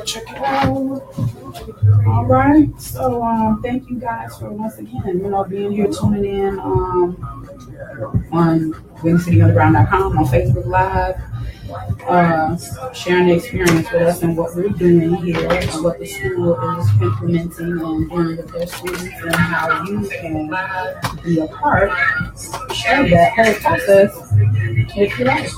check it out. All right. So thank you guys for once again, being here, tuning in on WinCityUnderground.com, on Facebook Live, sharing the experience with us and what we're doing here and what the school is implementing and doing with their students and how you can be a part of that whole process if you like,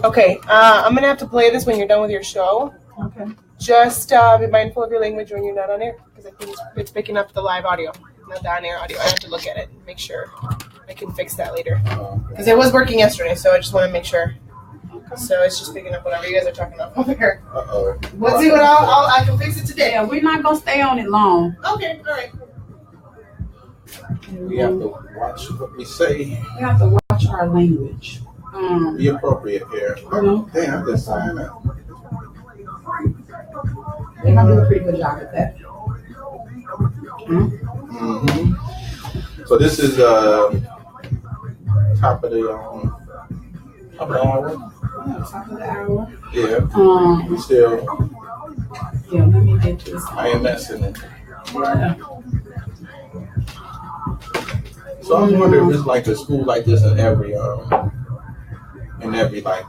Okay, I'm gonna have to play this when you're done with your show. Okay. Just be mindful of your language when you're not on air, because I think it's picking up the live audio, not the on-air audio. I have to look at it and make sure I can fix that later. Because it was working yesterday, so I just want to make sure. So it's just picking up whatever you guys are talking about over here. Let's see what I can fix it today. Yeah, we're not gonna stay on it long. Okay, all right. We have to watch what we say. We have to watch our language. Be appropriate here. Damn, I just signed up. They're gonna do a pretty good job at that. So this is top of the hour. Top of the hour. Yeah. We still. Yeah, let me get this. I am messing it. Yeah. So I was wondering if it's like a school like this in every like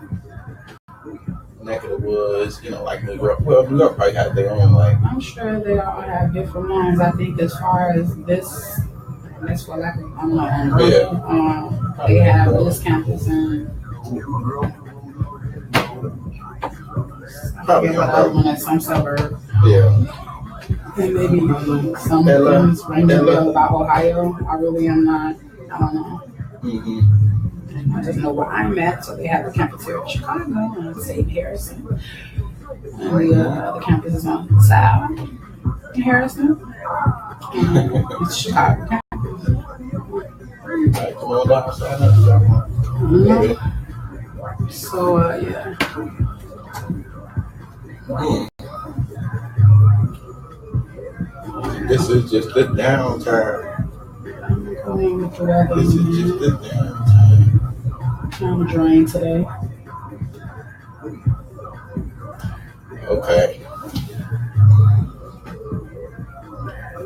neck of the woods, like New York. Well, New York probably has their own like. I'm sure they all have different ones. I think as far as this, that's what I don't know. They have this campus and Probably another one at some suburb. Yeah. And maybe some things ranging about Ohio. I really am not. I don't know. I just know where I'm at, so they have a campus here in Chicago and St. Harrison. And the other campus is on South Harrison. It's Chicago campus. Come on down, sign up. So, yeah. This is just the downtime. This is just the downtime. I'm drained today. Okay.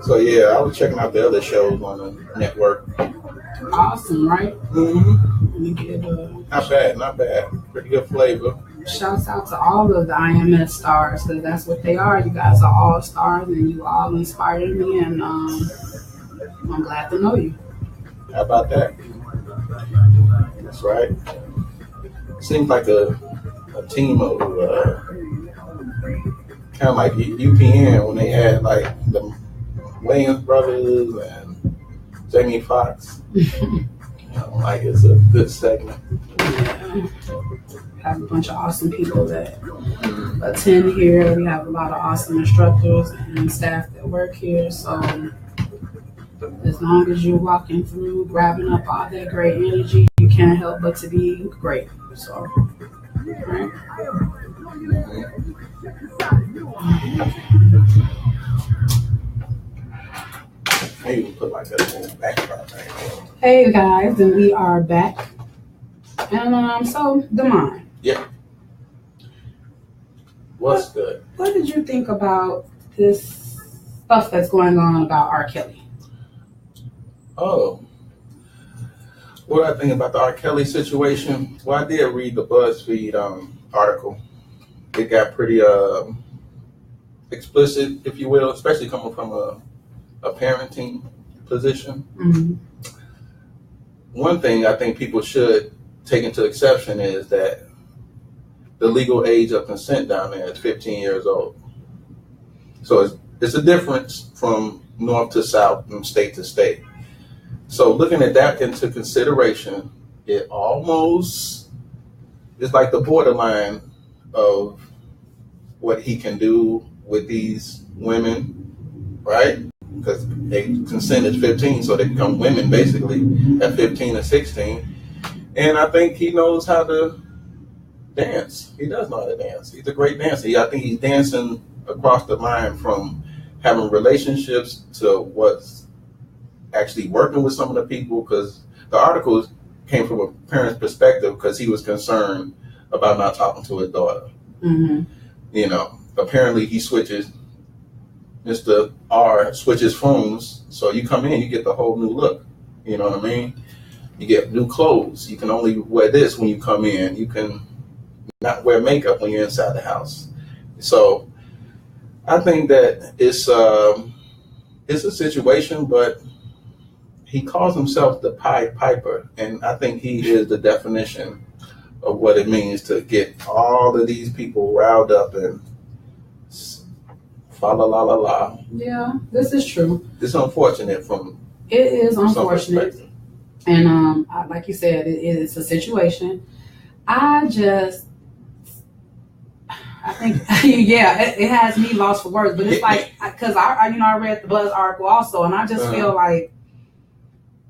So yeah, I was checking out the other shows on the network. Awesome, right? Not bad. Pretty good flavor. Shouts out to all of the IMS stars, because that's what they are. You guys are all stars, and you all inspired me, and I'm glad to know you. How about that? That's right. Seems like a team of kind of like UPN when they had like the Williams brothers and Jamie Foxx. Like it's a good segment. Yeah. Have a bunch of awesome people that attend here. We have a lot of awesome instructors and staff that work here. So as long as you're walking through, grabbing up all that great energy, you can't help but to be great. So, right? Maybe we put like a little background right there. Hey guys, and we are back. And so Damon. Yeah. What's good? What did you think about this stuff that's going on about R. Kelly? Oh. What I think about the R. Kelly situation? Well, I did read the BuzzFeed article. It got pretty explicit, if you will, especially coming from a parenting position. Mm-hmm. One thing I think people should take into exception is that the legal age of consent down there is 15 years old. So it's a difference from north to south and state to state. So looking at that into consideration, it almost is like the borderline of what he can do with these women, right? Because they consent is 15, so they become women basically at 15 or 16. And I think he knows how to dance. He does know how to dance. He's a great dancer. I think he's dancing across the line from having relationships to what's actually working with some of the people, because the articles came from a parent's perspective because he was concerned about not talking to his daughter. Mm-hmm. You know, apparently he switches, Mr. R switches phones, so you come in, you get the whole new look. You know what I mean? You get new clothes. You can only wear this when you come in. You can not wear makeup when you're inside the house. So I think that it's a situation, but he calls himself the Pied Piper, and I think he is the definition of what it means to get all of these people riled up and fa la la la la. Yeah, this is true. It's unfortunate from It is some unfortunate. perspective. And like you said, it's a situation. I think, yeah, it has me lost for words. But it's like, because I read the Buzz article also, and I just feel like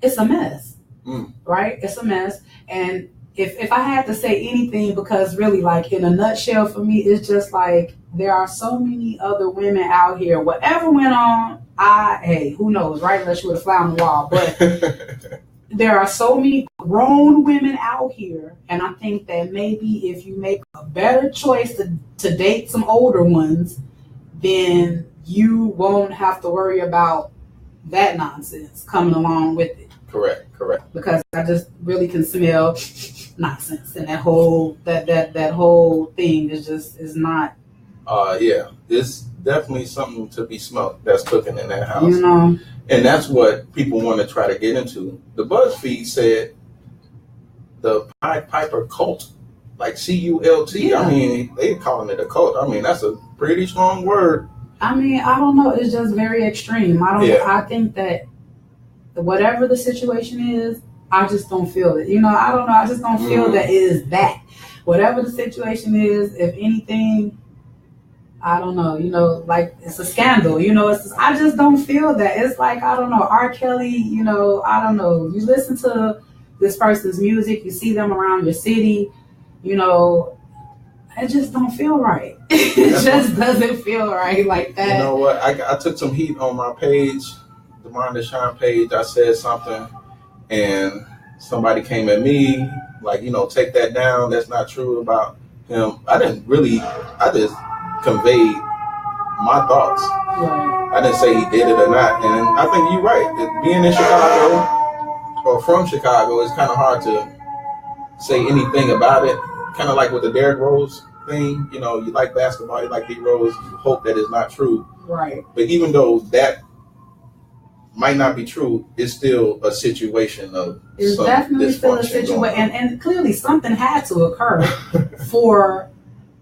it's a mess, right? It's a mess. And if I had to say anything, because really, like in a nutshell, for me, it's just like there are so many other women out here. Whatever went on, hey, who knows, right? Unless you would have fly on the wall, but. There are so many grown women out here, and I think that maybe if you make a better choice to date some older ones, then you won't have to worry about that nonsense coming along with it. Correct. Because I just really can smell nonsense, and that whole thing is not. Yeah, it's definitely something to be smelt that's cooking in that house. You know. And that's what people want to try to get into. The BuzzFeed said the Pied Piper cult, like CULT. Yeah. I mean, they calling it a cult. I mean, that's a pretty strong word. I mean, I don't know. It's just very extreme. I think that whatever the situation is, I just don't feel it. You know, I don't know. I just don't feel that it is that. Whatever the situation is, if anything, I don't know, you know, like it's a scandal, you know, I just don't feel that. It's like, I don't know, R. Kelly, you know, I don't know. You listen to this person's music, you see them around your city, you know, it just don't feel right. It just doesn't feel right like that. You know what? I took some heat on my page, the Mind Deshaun page. I said something and somebody came at me, like, you know, take that down. That's not true about him. I just conveyed my thoughts. Right. I didn't say he did it or not, and I think you're right. Being in Chicago or from Chicago, it's kind of hard to say anything about it. Kind of like with the Derrick Rose thing, you know, you like basketball, you like D Rose, you hope that it's not true. Right. But even though that might not be true, it's still a situation of it's some definitely still a dysfunction situation, and clearly something had to occur for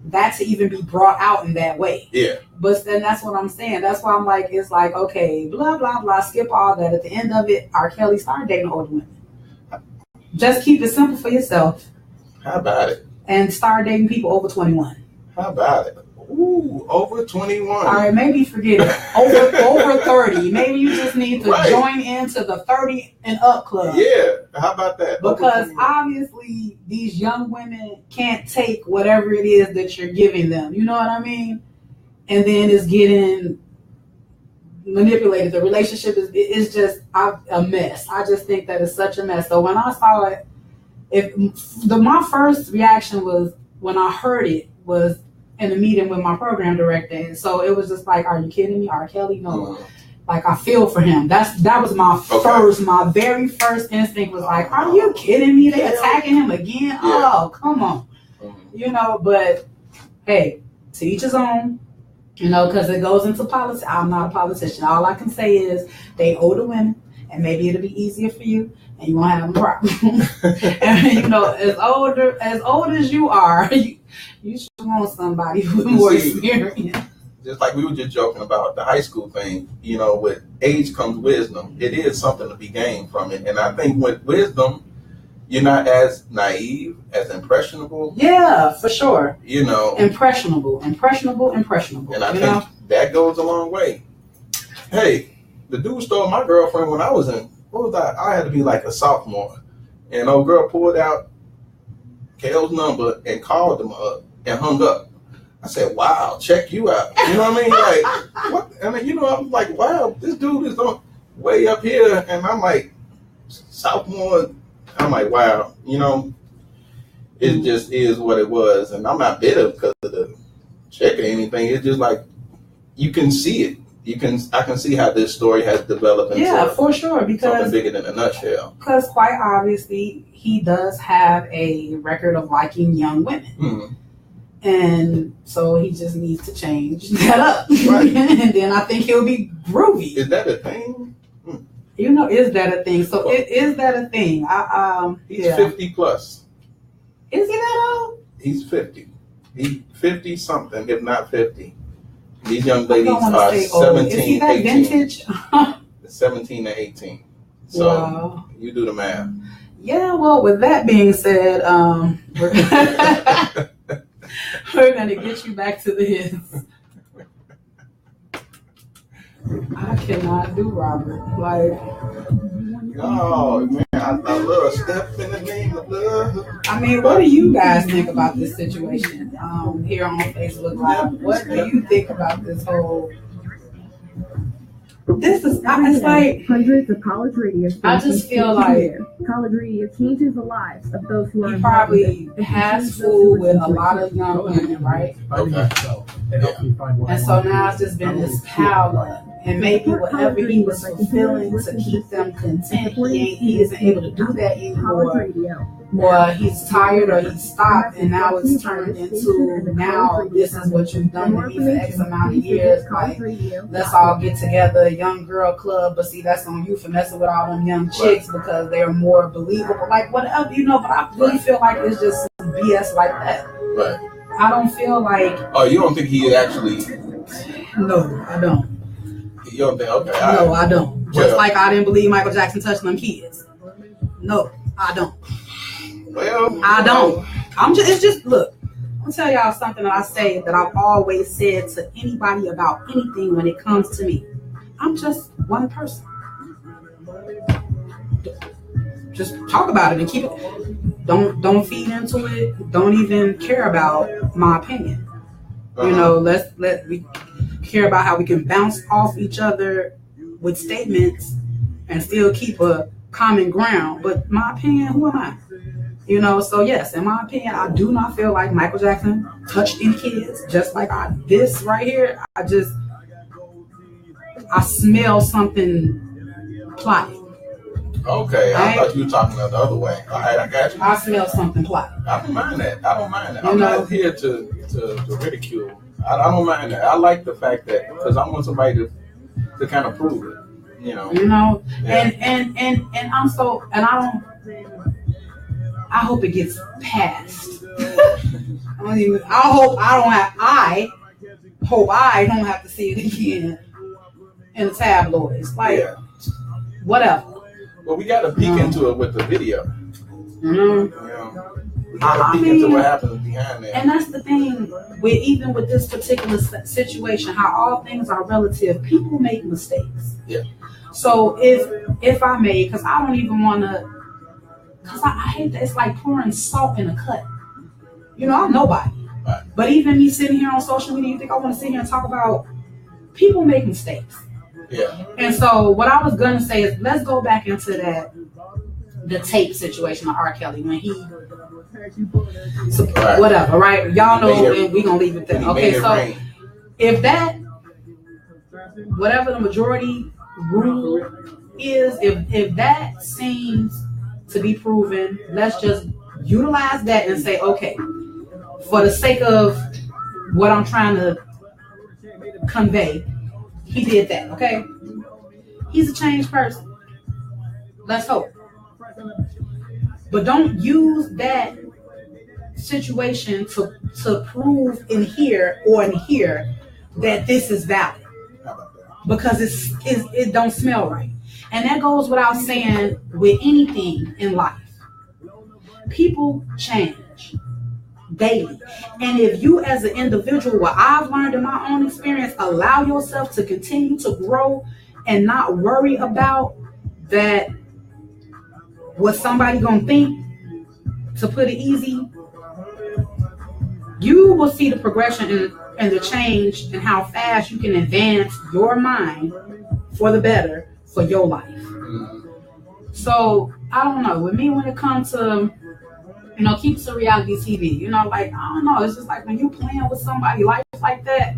that to even be brought out in that way. Yeah. But then that's what I'm saying. That's why I'm like, it's like, okay, blah, blah, blah, skip all that. At the end of it, R. Kelly started dating older women. Just keep it simple for yourself. How about it? And start dating people over 21. How about it? Ooh, over 21. All right, maybe forget it. Over 30. Maybe you just need to join into the 30 and up club. Yeah, how about that? Because obviously these young women can't take whatever it is that you're giving them. You know what I mean? And then it's getting manipulated. The relationship is just a mess. I just think that it's such a mess. So when I saw it, my first reaction was when I heard it was in a meeting with my program director. And so it was just like, are you kidding me? R. Kelly? No. Like, I feel for him. That was my very first instinct was like, are you kidding me? They attacking him again? Yeah. Oh, come on. You know, but hey, to each his own, you know, because it goes into politics. I'm not a politician. All I can say is they older women, and maybe it'll be easier for you, and you won't have a problem. And, you know, as old as you are, you should want somebody with more experience. Just like we were just joking about the high school thing, you know, with age comes wisdom. It is something to be gained from it. And I think with wisdom, you're not as naive, as impressionable. Yeah, for sure. You know. Impressionable. And I think that goes a long way. Hey, the dude stole my girlfriend when I was in, I had to be like a sophomore. And old girl pulled out KO's number and called him up and hung up. I said, wow, check you out. You know what I mean? Like, what? I mean, I'm like, wow, this dude is way up here. And I'm like, sophomore. I'm like, wow, it just is what it was. And I'm not bitter because of the check or anything. It's just like, you can see it. I can see how this story has developed into for sure, because something bigger than a nutshell. Because quite obviously, he does have a record of liking young women. Mm-hmm. And so he just needs to change that up. Right. And then I think he'll be groovy. Is that a thing? Is that a thing? So is that a thing? He's 50 plus. Is he that old? He's 50. He's 50 something, if not 50. These young ladies are 17, Is he that 18. vintage? 17 to 18. So wow. You do the math. Yeah, well, with that being said, we're going to get you back to this. I cannot do Robert. Like, oh, man, I love Step in the Name of Love. I mean, what do you guys think about this situation here on Facebook Live? What do you think about this whole... It's like hundreds of college radio stations. I just feel like college radio changes the lives of those who are. He probably has fooled with a lot of young women, right? Okay. And so now it's just been this pile up. And maybe whatever he was fulfilling to keep them content, he isn't able to do that anymore. Or he's tired or he's stopped, and now it's turned into, now this is what you've done to me for X amount of years. Like, let's all get together, a young girl club, but see, that's on you for messing with all them young chicks because they're more believable. Like, whatever, but I really feel like it's just BS like that. Right. I don't feel like... Oh, you don't think he actually... No, I don't. You don't think... Okay, no, I don't. Just like I didn't believe Michael Jackson touched them kids. No, I don't. Well, I don't. It's just, look, I'll tell y'all something that I say that I've always said to anybody about anything when it comes to me. I'm just one person. Just talk about it and keep it. Don't feed into it. Don't even care about my opinion. Let we care about how we can bounce off each other with statements and still keep a common ground. But my opinion, who am I? So yes, in my opinion, I do not feel like Michael Jackson touched any kids. Just like this right here, I smell something plotting. Okay, I thought you were talking the other way. All right, I got you. I smell something plotting. I don't mind that. I'm not here to ridicule. I don't mind that. I like the fact that, because I want somebody to kind of prove it. Yeah. And I'm so, and I hope it gets passed. I hope I don't have to see it again in the tabloids. Like, whatever. Well, we got to peek into it with the video. Mm-hmm. We got to peek into what happens behind that. And that's the thing even with this particular situation, how all things are relative. People make mistakes. Yeah. So if I may, because I don't even want to. Because I hate that. It's like pouring salt in a cut. I'm nobody. Right. But even me sitting here on social media, you think I want to sit here and talk about people make mistakes. Yeah. And so what I was going to say is, let's go back into the tape situation of R. Kelly when he, whatever, right? Y'all know, and we're going to leave it there. Okay, so if that, whatever the majority rule is, if that seems to be proven, let's just utilize that and say, okay, for the sake of what I'm trying to convey, he did that, okay? He's a changed person. Let's hope. But don't use that situation to prove in here that this is valid. Because it don't smell right. And that goes without saying with anything in life. People change daily. And if you as an individual, what I've learned in my own experience, allow yourself to continue to grow and not worry about that what somebody gonna think, to put it easy, you will see the progression and the change and how fast you can advance your mind for the better for your life. So I don't know. With me, when it comes to, keep it to reality TV, like, I don't know. It's just like when you playing with somebody's life like that,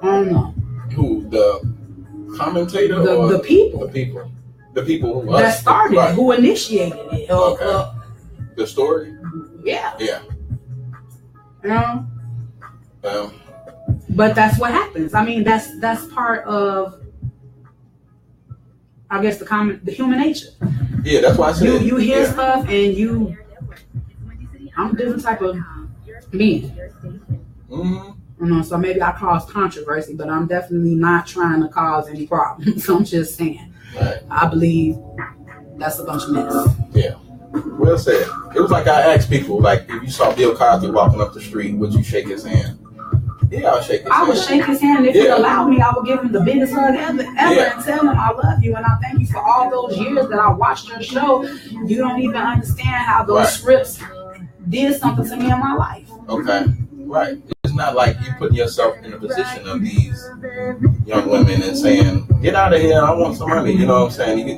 I don't know. Who, the commentator? The people. The people who that started it, who initiated it. Okay. The story? Yeah. Yeah. But that's what happens. I mean, that's part of, I guess, the human nature. Yeah, that's why I said you hear stuff and I'm a different type of being. So maybe I cause controversy, but I'm definitely not trying to cause any problems. So I'm just saying. Right. I believe that's a bunch of mess. Yeah. Well said. It was like I asked people, like, if you saw Bill Cosby walking up the street, would you shake his hand? Yeah, I'll shake his hand. I would shake his hand. If he allowed me, I would give him the biggest hug ever and tell him I love you and I thank you for all those years that I watched your show. You don't even understand how those scripts did something to me in my life. Okay. Right. It's not like you putting yourself in the position of these young women and saying, get out of here, I want some money. You know what I'm saying?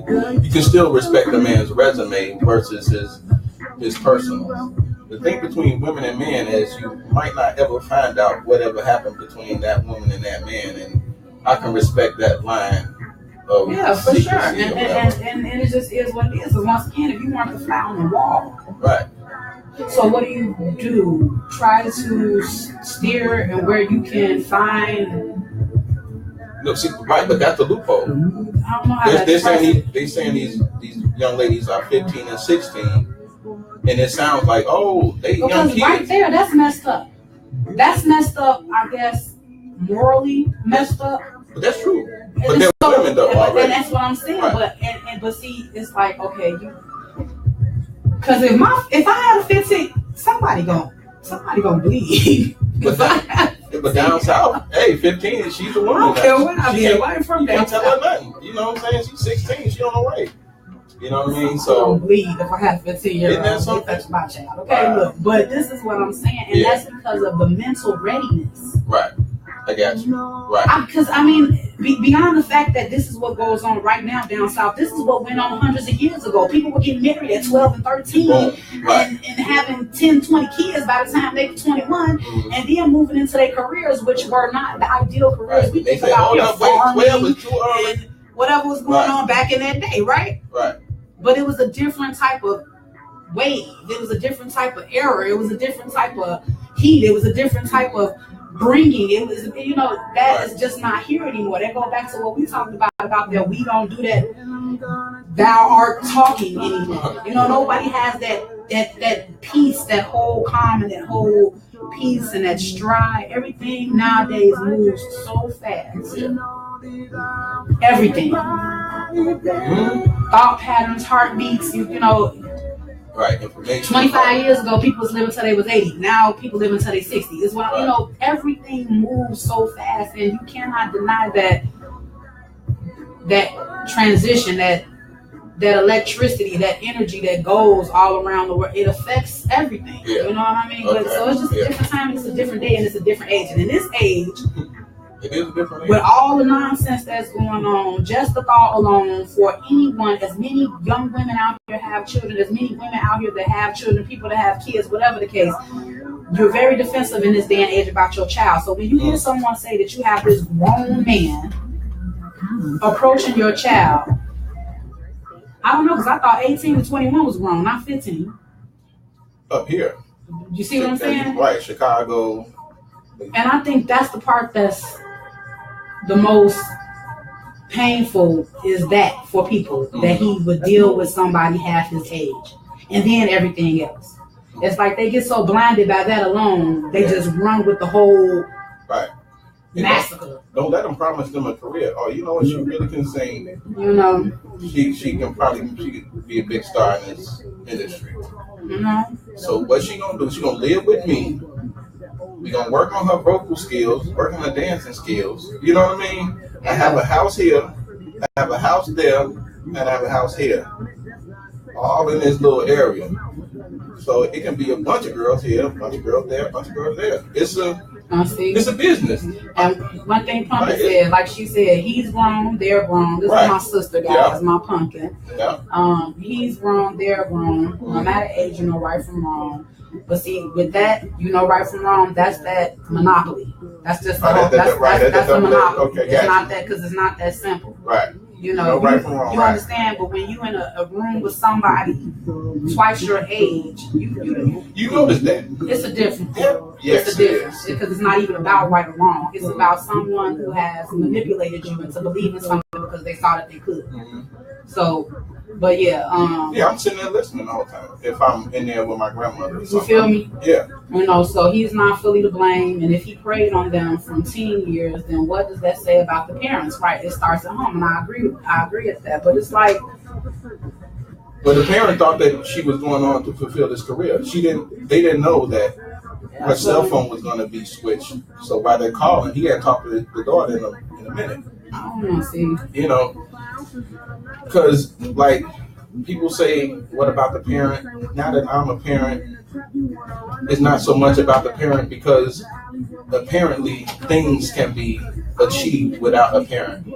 You can still respect a man's resume versus his personal. The thing between women and men is you might not ever find out whatever happened between that woman and that man, and I can respect that line of for sure. And it just is what it is. So once again, if you want to fly on the wall, right. So what do? Try to steer and where you can find. No, see, right, but that's the loophole. I don't know how they're saying these young ladies are 15 and 16, and it sounds like, they young kids. Right there, that's messed up. That's messed up, I guess, morally messed up. But that's true. But they're women though already. And that's what I'm saying. Right. But see, it's like, okay, because if I had a 15, somebody gonna bleed. But down south, 15, she's a woman. I don't care what I be away from that. You can't tell her nothing. You know what I'm saying? She's 16. She on her way. You know what I mean? So I'm gonna bleed if I have 15-year-olds. That's my child. Okay, look, but this is what I'm saying, and that's because of the mental readiness. Right. I got you. Right. Because beyond the fact that this is what goes on right now down south, this is what went on hundreds of years ago. People were getting married at 12 and 13 and having 10, 20 kids by the time they were 21, and then moving into their careers, which were not the ideal careers. Right. We they think say, about 12 is too early. And whatever was going on back in that day, right? Right. But it was a different type of wave. It was a different type of era. It was a different type of heat. It was a different type of bringing. It was, that is just not here anymore. That go back to what we talked about that we don't do that thou art talking anymore. Nobody has that peace, that whole calm and that whole peace and that stride. Everything nowadays moves so fast. Everything. Thought patterns, heartbeats, Right, information. 25 years ago, people was living until they was 80. Now people live until they 60. It's what everything moves so fast, and you cannot deny that transition, that electricity, that energy that goes all around the world. It affects everything. Yeah. You know what I mean? Okay. But so it's just a different time, it's a different day, and it's a different age. And in this age, it is a different age. With all the nonsense that's going on, just the thought alone for anyone, as many young women out here have children, as many women out here that have children, people that have kids, whatever the case, you're very defensive in this day and age about your child. So when you hear someone say that you have this grown man approaching your child, I don't know, because I thought 18 to 21 was grown, not 15. Up here. You see what I'm saying? Right, Chicago. And I think that's the part that's the most painful, is that for people, that he would deal with somebody half his age and then everything else. It's like they get so blinded by that alone, they just run with the whole massacre. Don't let them promise them a career. Oh, you know what? She really can sing. She could be a big star in this industry. So what she gonna do? She gonna live with me. We gonna work on her vocal skills, work on her dancing skills. You know what I mean? I have a house here, I have a house there, and I have a house here, all in this little area. So it can be a bunch of girls here, a bunch of girls there, a bunch of girls there. It's a business. And one thing Pumpkin said, like she said, he's grown, they're grown. This is my sister, guys, my Pumpkin. Yeah. He's grown, they're grown. No matter age, you know right from wrong. But see, with that, you know right from wrong, that's that monopoly. That's just that's the monopoly. Okay, it's not that, because it's not that simple. Right. You know, right from wrong. You understand, but when you in a room with somebody twice your age, you notice that. It's a difference. Yes, it's a difference because it's not even about right or wrong. It's about someone who has manipulated you into believing something because they thought that they could. Mm-hmm. So, but yeah. I'm sitting there listening the whole time. If I'm in there with my grandmother. You feel me? Yeah. You know, so he's not fully to blame. And if he preyed on them from teen years, then what does that say about the parents? Right? It starts at home, and I agree with that. But it's like. But the parent thought that she was going on to fulfill this career. They didn't know that her cell phone was going to be switched. So while they're calling, he had talked to the daughter in a minute. I don't know, see. You know, because like people say, what about the parent? Now that I'm a parent, it's not so much about the parent because apparently things can be achieved without a parent.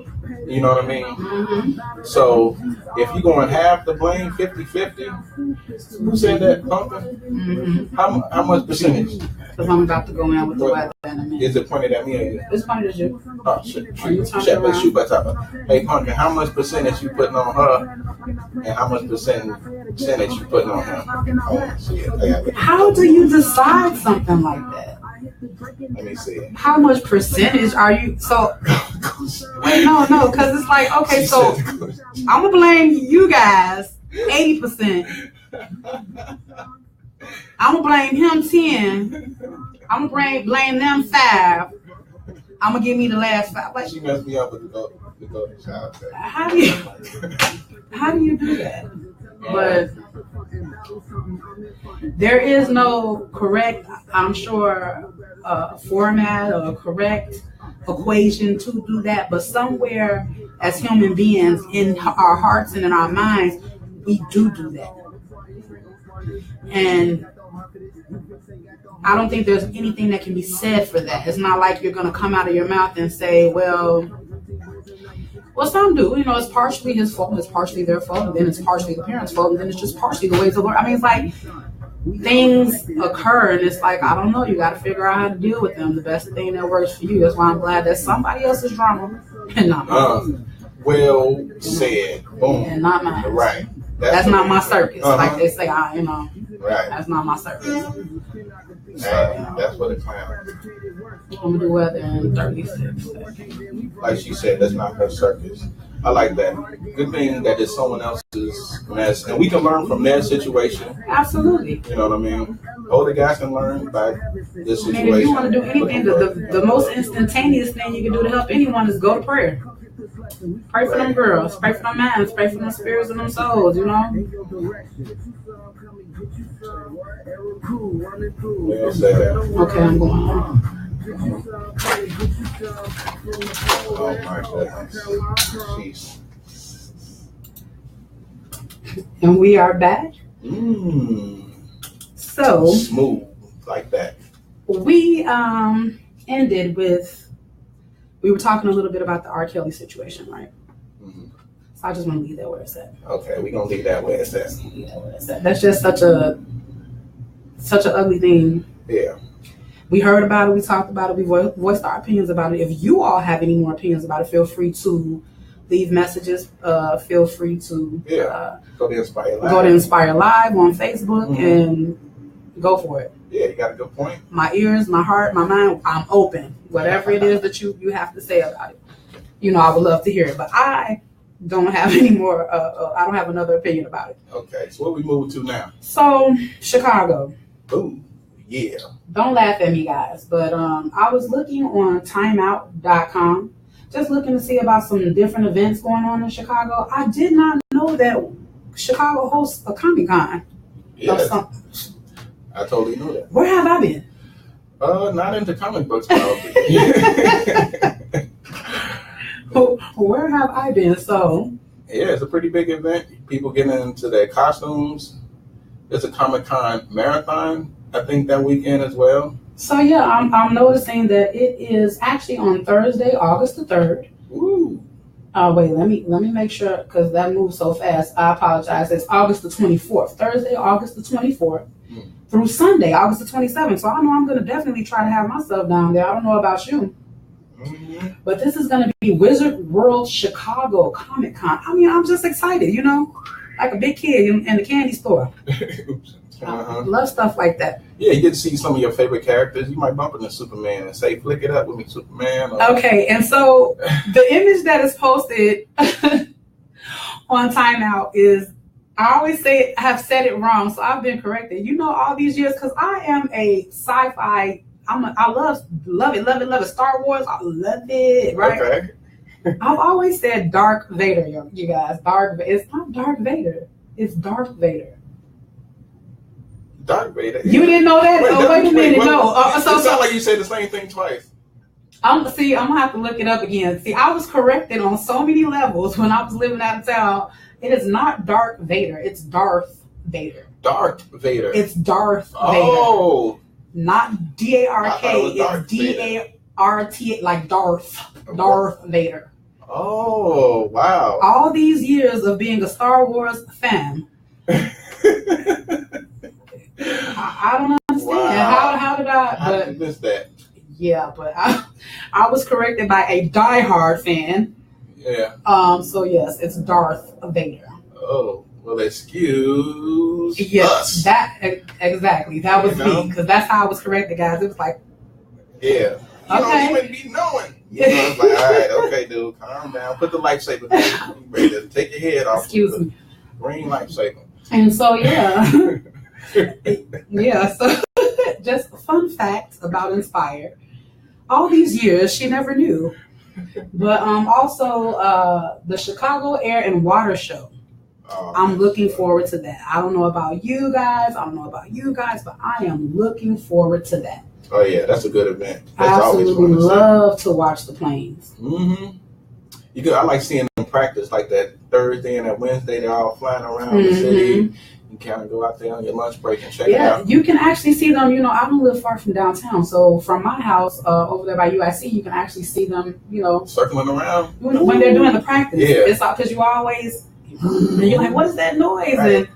You know what I mean? Mm-hmm. So if you're going to have the blame 50-50, who said that, Pumpkin? Mm-hmm. How much percentage? Because I'm about to go in with the weather in a minute. Is it pointed at me or you? It's pointed at you. Oh, shit. Shoot by top. Hey, Pumpkin, how much percentage you putting on her and how much percentage you putting on him? Oh, shit. How do you decide something like that? Let me see. How much percentage are you? So, wait, no, because it's like, okay, so I'm going to blame you guys 80%. I'm going to blame him 10. I'm going to blame them 5. I'm going to give me the last 5. Like, she messed me up with the golden child. How do you do that? But there is no correct, I'm sure, format or correct equation to do that. But somewhere as human beings, in our hearts and in our minds, we do that. And I don't think there's anything that can be said for that. It's not like you're going to come out of your mouth and say, well, some do. You know, it's partially his fault, it's partially their fault, and then it's partially the parents' fault, and then it's just partially the ways of learn. I mean, it's like things occur, and it's like, I don't know, you got to figure out how to deal with them. The best thing that works for you. That's why I'm glad that's somebody else's drama and not mine. Well said. Boom. And not mine. Right. That's not my circus. Like they say, right. That's not my circus. That's what it's clown. I'm going to do weather in 36. Like she said, that's not her circus. I like that. Good thing that it's someone else's mess, and we can learn from their situation. Absolutely. You know what I mean? Older guys can learn by this situation. I mean, if you want to do anything, the most instantaneous thing you can do to help anyone is go to prayer. Pray for them girls, pray for them minds, pray for them spirits and them souls, you know? Okay, I'm going on. Oh my goodness. And we are back. So smooth like that. We ended with, we were talking a little bit about the R. Kelly situation, right? Mm-hmm. So I just want to leave that where it's at. Okay, we're gonna leave that where it's at. That's just such an ugly thing. Yeah. We heard about it, we talked about it, we voiced our opinions about it. If you all have any more opinions about it, feel free to leave messages. Feel free to go to Inspire Live. Go to Inspire Live on Facebook and go for it. Yeah, you got a good point. My ears, my heart, my mind, I'm open. Whatever it is that you have to say about it. You know, I would love to hear it. But I don't have any more, I don't have another opinion about it. Okay, so what we move to now? So, Chicago. Ooh, yeah. Don't laugh at me, guys. But I was looking on timeout.com, just looking to see about some different events going on in Chicago. I did not know that Chicago hosts a Comic-Con. Yes. I totally know that. Where have I been? Not into comic books, probably. Where have I been? So yeah, it's a pretty big event. People getting into their costumes. It's a Comic-Con marathon, I think, that weekend as well. So yeah, I'm noticing that it is actually on Thursday, August the 3rd. Ooh. Wait, let me make sure because that moves so fast. I apologize. It's August the 24th. Thursday, August the 24th through Sunday, August the 27th. So I know I'm going to definitely try to have myself down there. I don't know about you. But this is going to be Wizard World Chicago Comic Con. I mean, I'm just excited, you know, like a big kid in the candy store. I love stuff like that. Yeah, you get to see some of your favorite characters. You might bump into Superman and say, "Flick it up with me, Superman." Okay, and so the image that is posted on Timeout is, I always have said it wrong, so I've been corrected. You know, all these years, because I am a sci-fi. I love it. Star Wars, I love it. Right? Okay. I've always said Darth Vader, you guys. It's not Darth Vader. It's Darth Vader. Darth Vader. You didn't know that? Wait a minute. No. It sounds like you said the same thing twice. I'm gonna have to look it up again. See, I was corrected on so many levels when I was living out of town. It is not Darth Vader. It's Darth Vader. Darth Vader. It's Darth Vader. Oh. Not D-A-R-K. It's D-A-R-T, like Darth. Darth Vader. Oh, wow. All these years of being a Star Wars fan. I don't understand. Wow. How did I? How did you miss that? Yeah, but I was corrected by a diehard fan. Yeah. So yes, it's Darth Vader. Oh, well, excuse us. That exactly. That was me, because that's how I was corrected, guys. It was like, yeah. You don't even be knowing. You know, it's like, all right, okay, dude, calm down. Put the lifesaver down. You ready to take your head off. Excuse me. Green lifesaver. And so yeah. Yeah, so just fun facts about Inspire. All these years, she never knew. But also the Chicago Air and Water Show. I'm looking forward to that. I don't know about you guys, but I am looking forward to that. Oh yeah, that's a good event. I absolutely love to watch the planes. Mm-hmm. I like seeing them practice, like that Thursday and that Wednesday. They're all flying around the city. You kind of go out there on your lunch break and check it out. You can actually see them. You know, I don't live far from downtown, so from my house over there by UIC, you can actually see them. You know, circling around when they're doing the practice. Yeah, it's because you always and you're like, what is that noise? Right. And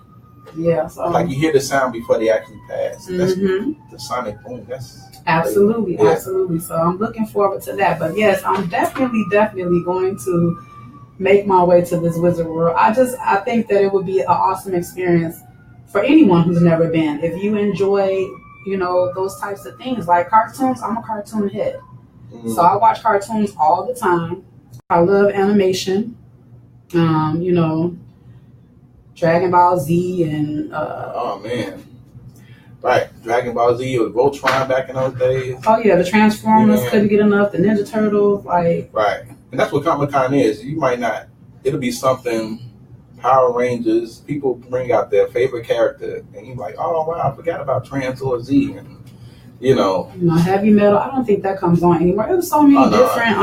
yeah, so like you hear the sound before they actually pass. That's the sonic boom. That's absolutely. So I'm looking forward to that. But yes, I'm definitely going to make my way to this Wizard World. I think that it would be an awesome experience for anyone who's never been. If you enjoy, you know, those types of things like cartoons, I'm a cartoon head. So I watch cartoons all the time. I love animation. You know, Dragon Ball Z and oh man. Right, Dragon Ball Z or Voltron back in those days. Oh yeah, the Transformers, couldn't get enough. The Ninja Turtles, like right, and that's what Comic-Con is. You might not. It'll be something. Power Rangers. People bring out their favorite character, and you're like, oh wow, I forgot about Transformers Z, and you know, heavy metal. I don't think that comes on anymore. It was so many different,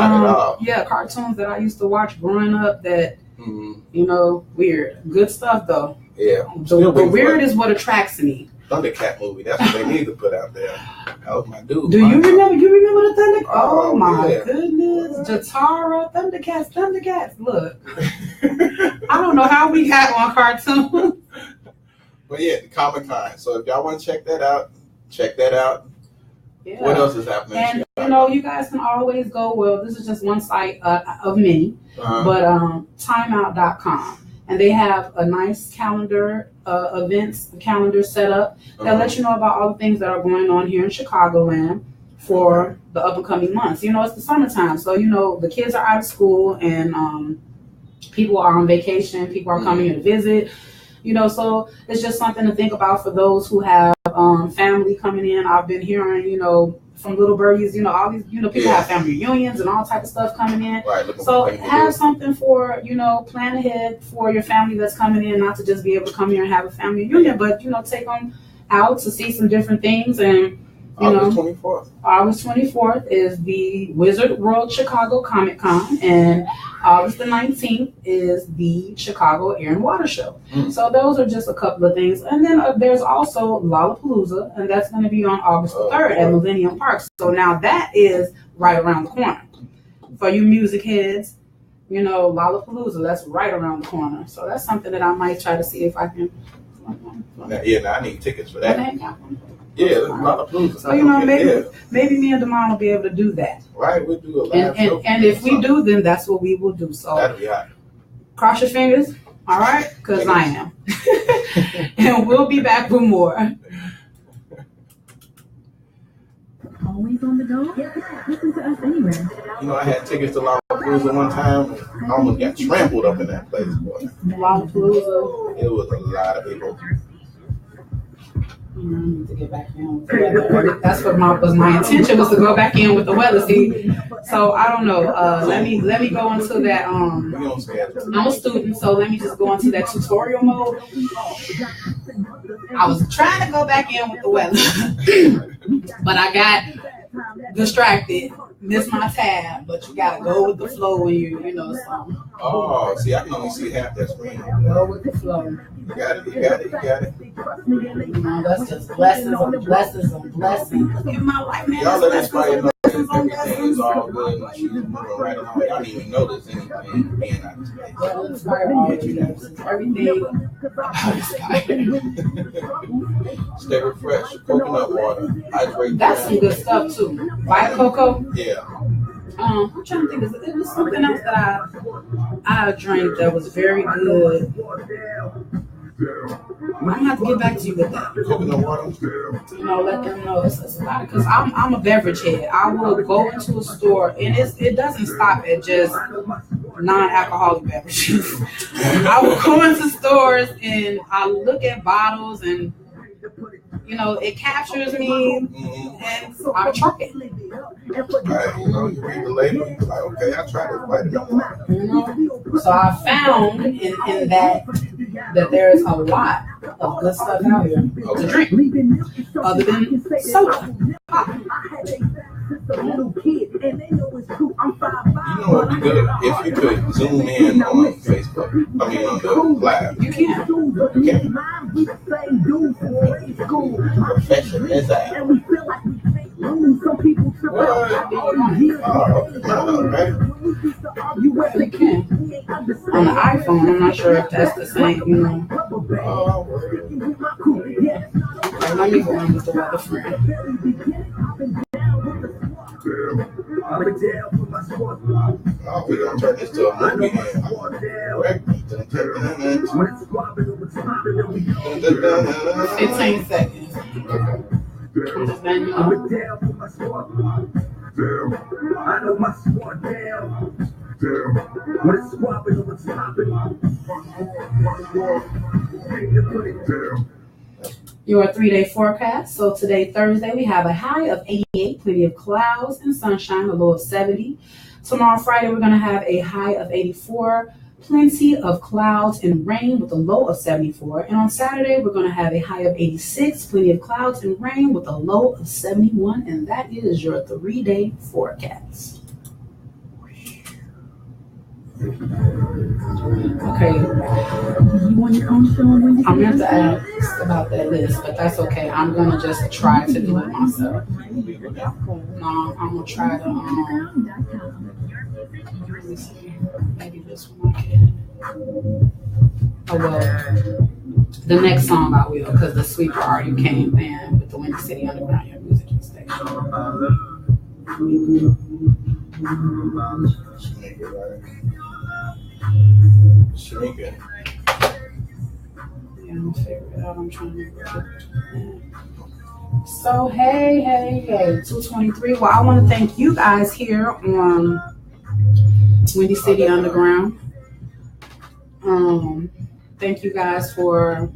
cartoons that I used to watch growing up. That you know, weird, good stuff though. Yeah, the weird is what attracts me. Thundercat movie. That's what they need to put out there. That was my dude. Do you remember? You remember the Thundercat? Oh my goodness, Jatara, Thundercats. Look, I don't know how we got on cartoon. But yeah, the Comic-Con. So if y'all want to check that out, check that out. Yeah. What else is happening? And you know, you guys can always go. Well, this is just one site of many, but timeout.com. And they have a nice calendar, events calendar set up that lets you know about all the things that are going on here in Chicagoland for the up and coming months. You know, it's the summertime, so you know the kids are out of school and people are on vacation. People are coming here to visit. You know, so it's just something to think about for those who have family coming in. I've been hearing, you know, from little birdies, you know, all these, you know, people have family reunions and all type of stuff coming in. Right. So have something for, you know, plan ahead for your family that's coming in, not to just be able to come here and have a family reunion, but, you know, take them out to see some different things and, August 24th. August 24th is the Wizard World Chicago Comic Con, and August the 19th is the Chicago Air and Water Show. So those are just a couple of things. And then there's also Lollapalooza, and that's going to be on August the 3rd at Millennium Park. So now that is right around the corner. For you music heads, Lollapalooza, that's right around the corner. So that's something that I might try to see if I can. Now I need tickets for that. Okay. Yeah, Lollapalooza. So maybe me and Damon will be able to do that. Right, we'll do a live show. And if we do, then that's what we will do. So that'll be hot. Cross your fingers, all right? Because I am. And we'll be back with more. Always on the go? Listen to us anywhere. I had tickets to Lollapalooza one time. I almost got trampled up in that place, boy. Lollapalooza. It was a lot of people. I need to get back in with the weather. That's what was my intention, was to go back in with the weather. See, so I don't know. Let me go into that. I'm a student, so let me just go into that tutorial mode. I was trying to go back in with the weather, but I got distracted, missed my tab. But you gotta go with the flow when you something. Oh, see, I can only see half that screen. Go with the flow. You got it. That's just blessings on blessings on blessings. Look at my life, man. Y'all let us fight enough. Everything is all good and she's moving right along. Y'all don't even notice anything being out of space. Everything. Stay refreshed. Coconut water. Hydrate. That's some good stuff too. White cocoa. Yeah. I'm trying to think. It was something else that I drank that was very good. I'm gonna have to get back to you with that. Coconut water. Let them know it's a lot because I'm a beverage head. I will go into a store and it doesn't stop at just non-alcoholic beverages. I will go into stores and I look at bottles and it captures me and I try it. Right, you read the label, you're like, okay, I tried this vitamin. So I found in that there's a lot of good stuff out here to drink, other than soda. You know what would be good? If you could zoom in on Facebook, on the live. You can. Profession is that. You can. On the iPhone, I'm not sure if that's the same, Let me go on with the weather friend. We're going to turn this to a movie now. 15 seconds. Your 3-day forecast. So today, Thursday, we have a high of 88, plenty of clouds and sunshine, a low of 70. Tomorrow, Friday, we're going to have a high of 84, plenty of clouds and rain with a low of 74. And on Saturday, we're going to have a high of 86, plenty of clouds and rain with a low of 71. And that is your 3-day forecast. Okay. I'm going to have to ask about that list, but that's okay. I'm going to just try to do it myself. No, I'm going to try to, let me see. Maybe this one I can. Oh, well, the next song I will, because the sweeper already came in with the Windy City Underground, your music station. Shamika. Yeah, I'm gonna figure it out. I'm trying to So, hey, 223. Well, I want to thank you guys here on Windy City Underground. Thank you guys for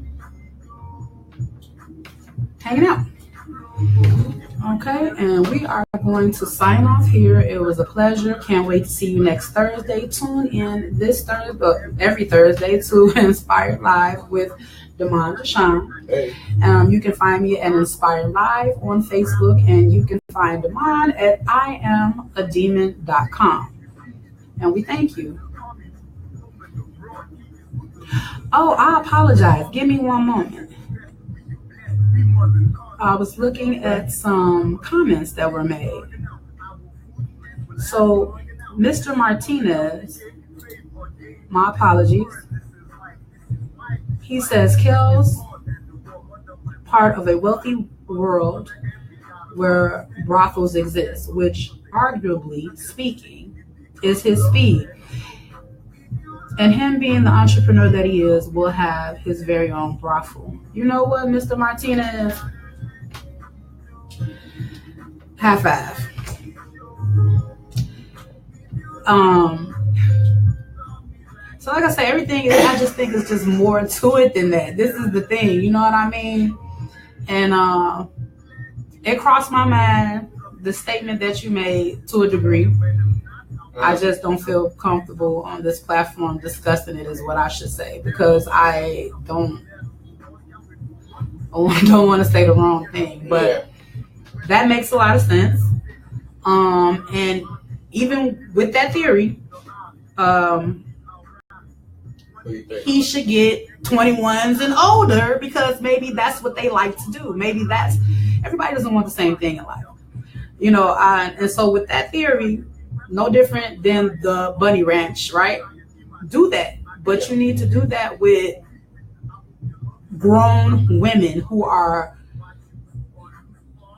hanging out. Okay, and we are going to sign off here. It was a pleasure. Can't wait to see you next Thursday. Tune in this Thursday, every Thursday, to Inspired Live with Damon Deshawn. Hey. You can find me at Inspire Live on Facebook, and you can find Damon at IamAdemon.com. And we thank you. Oh, I apologize. Give me one moment. I was looking at some comments that were made. So, Mr. Martinez, my apologies. He says, Kel's part of a wealthy world where brothels exist, which, arguably speaking, is his speed. And him being the entrepreneur that he is, will have his very own brothel. You know what, Mr. Martinez? High five. So like I say, everything, I just think it's just more to it than that. This is the thing, you know what I mean? And it crossed my mind, the statement that you made, to a degree. I just don't feel comfortable on this platform discussing it, is what I should say, because I don't want to say the wrong thing, but that makes a lot of sense. And even with that theory, he should get 21s and older, because maybe that's what they like to do. Maybe everybody doesn't want the same thing in life, you know. And so with that theory, no different than the bunny ranch, right? Do that, but you need to do that with grown women who are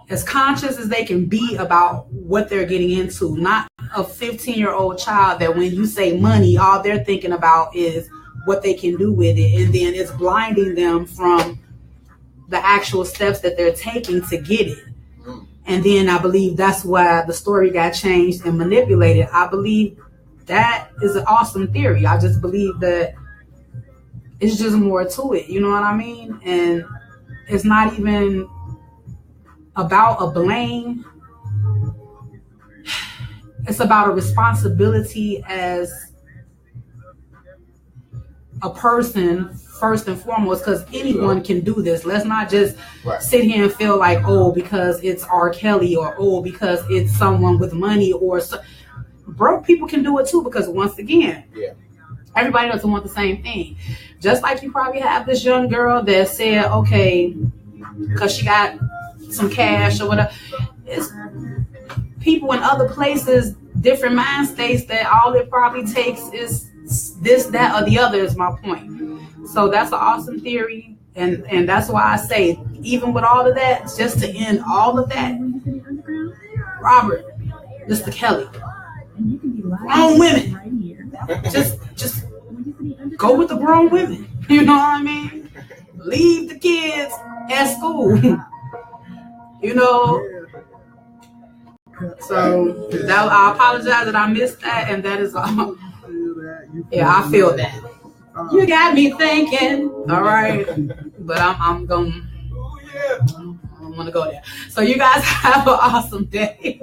as conscious as they can be about what they're getting into. Not a 15-year-old child that when you say money, all they're thinking about is what they can do with it, and then it's blinding them from the actual steps that they're taking to get it. And then I believe that's why the story got changed and manipulated. I believe that is an awesome theory. I just believe that it's just more to it. You know what I mean? And it's not even about a blame. It's about a responsibility as a person, first and foremost, because anyone can do this. Let's not just sit here and feel like, oh, because it's R. Kelly, or oh, because it's someone with money, or broke people can do it too, because once again, everybody doesn't want the same thing. Just like you probably have this young girl that said, okay, because she got some cash or whatever. It's people in other places, different mind states, that all it probably takes is this, that, or the other, is my point. So that's an awesome theory, and that's why I say, even with all of that, just to end all of that, Robert, Mr. Kelly, grown women, just go with the grown women. You know what I mean? Leave the kids at school. You know. So I apologize that I missed that, and that is all. Yeah, I feel that. You got me thinking. All right, but I'm going. I don't want to go there. So you guys have an awesome day.